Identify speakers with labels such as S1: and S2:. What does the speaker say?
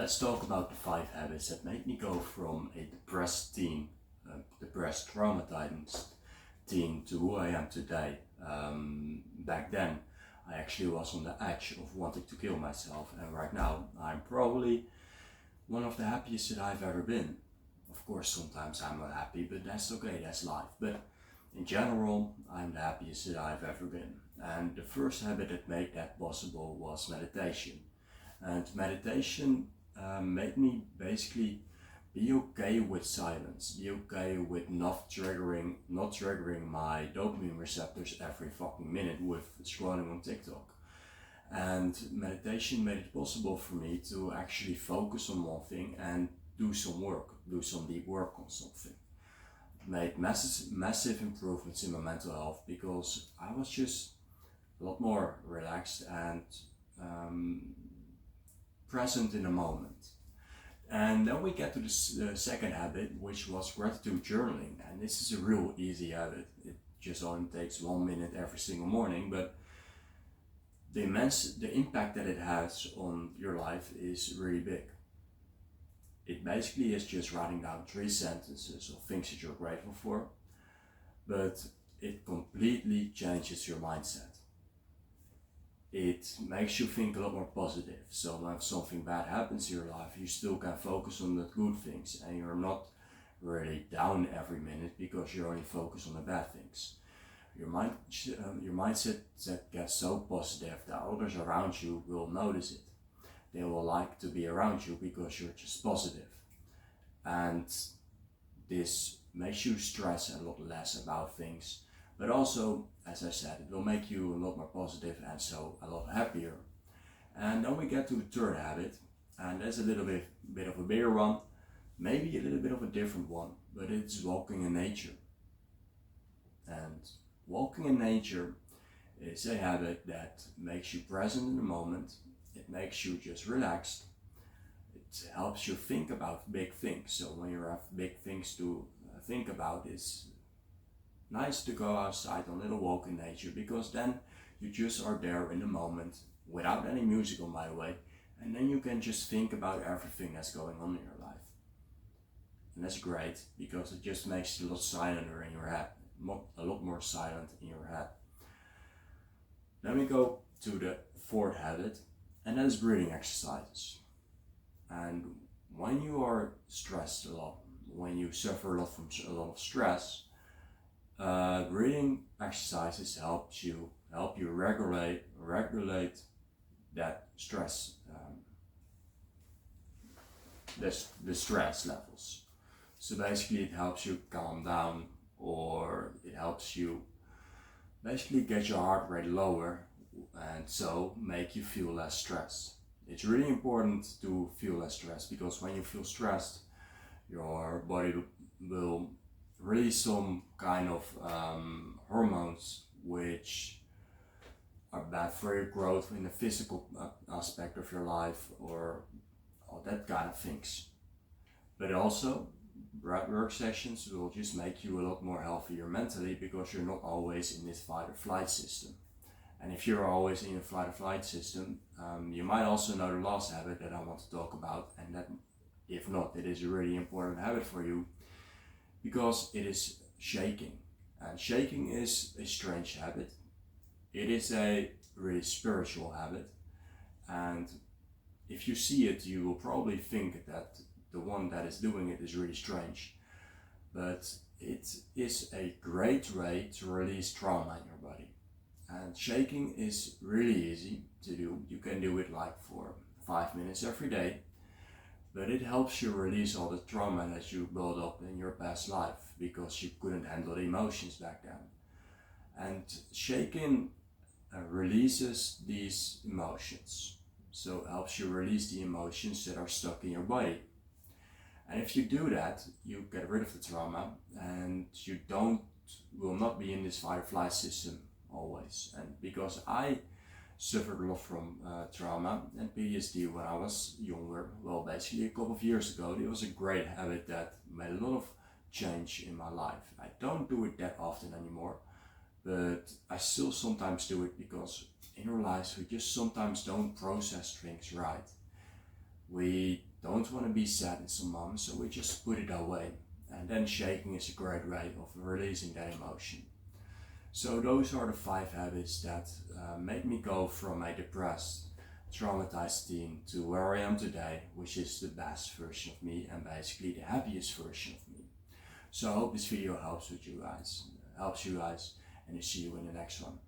S1: Let's talk about the 5 habits that made me go from a depressed teen, depressed, traumatized teen to who I am today. Back then, I actually was on the edge of wanting to kill myself, and right now, I'm probably one of the happiest that I've ever been. Of course, sometimes I'm not happy, but that's okay, that's life. But in general, I'm the happiest that I've ever been. And the first habit that made that possible was meditation. And meditation made me basically be okay with silence, be okay with not triggering my dopamine receptors every fucking minute with scrolling on TikTok. And meditation made it possible for me to actually focus on one thing and do some work, do some deep work on something. Made massive improvements in my mental health because I was just a lot more relaxed and present in the moment. And then we get to the second habit, which was gratitude journaling. And this is a real easy habit. It just only takes 1 minute every single morning, but the impact that it has on your life is really big. It basically is just writing down 3 sentences of things that you're grateful for, but it completely changes your mindset. It makes you think a lot more positive. So when something bad happens in your life, you still can focus on the good things and you're not really down every minute because you're only focused on the bad things. Your mindset that gets so positive that others around you will notice it. They will like to be around you because you're just positive. And this makes you stress a lot less about things. But also, as I said, it will make you a lot more positive and so a lot happier. And then we get to the third habit, and that's a little bit of a bigger one, maybe a little bit of a different one, but it's walking in nature. And walking in nature is a habit that makes you present in the moment. It makes you just relaxed. It helps you think about big things. So when you have big things to think about, it's nice to go outside on a little walk in nature because then you just are there in the moment without any music on, by the way, and then you can just think about everything that's going on in your life. And that's great because it just makes it a lot silenter in your head, a lot more silent in your head. Then we go to the fourth habit, and that is breathing exercises. And when you are stressed a lot, when you suffer a lot from a lot of stress, breathing exercises help you regulate that stress, the stress levels. So basically, it helps you calm down, or it helps you basically get your heart rate lower, and so make you feel less stressed. It's really important to feel less stressed because when you feel stressed, your body will release some kind of hormones which are bad for your growth in the physical aspect of your life or all that kind of things. But also, breathwork sessions will just make you a lot more healthier mentally because you're not always in this fight or flight system. And if you're always in a flight or flight system, you might also know the last habit that I want to talk about, and that, if not, it is a really important habit for you because it is shaking. And shaking is a strange habit. It is a really spiritual habit. And if you see it, you will probably think that the one that is doing it is really strange. But it is a great way to release trauma in your body. And shaking is really easy to do. You can do it like for 5 minutes every day. But it helps you release all the trauma that you built up in your past life because you couldn't handle the emotions back then. And shaking releases these emotions. So it helps you release the emotions that are stuck in your body. And if you do that, you get rid of the trauma and you will not be in this fight or flight system always. And because I suffered a lot from trauma and PTSD when I was younger, well, basically a couple of years ago, it was a great habit that made a lot of change in my life. I don't do it that often anymore, but I still sometimes do it because in our lives we just sometimes don't process things right. We don't want to be sad in some moments, so we just put it away. And then shaking is a great way of releasing that emotion. So those are the 5 habits that made me go from a depressed, traumatized teen to where I am today, which is the best version of me and basically the happiest version of me. So I hope this video helps you guys, and I see you in the next one.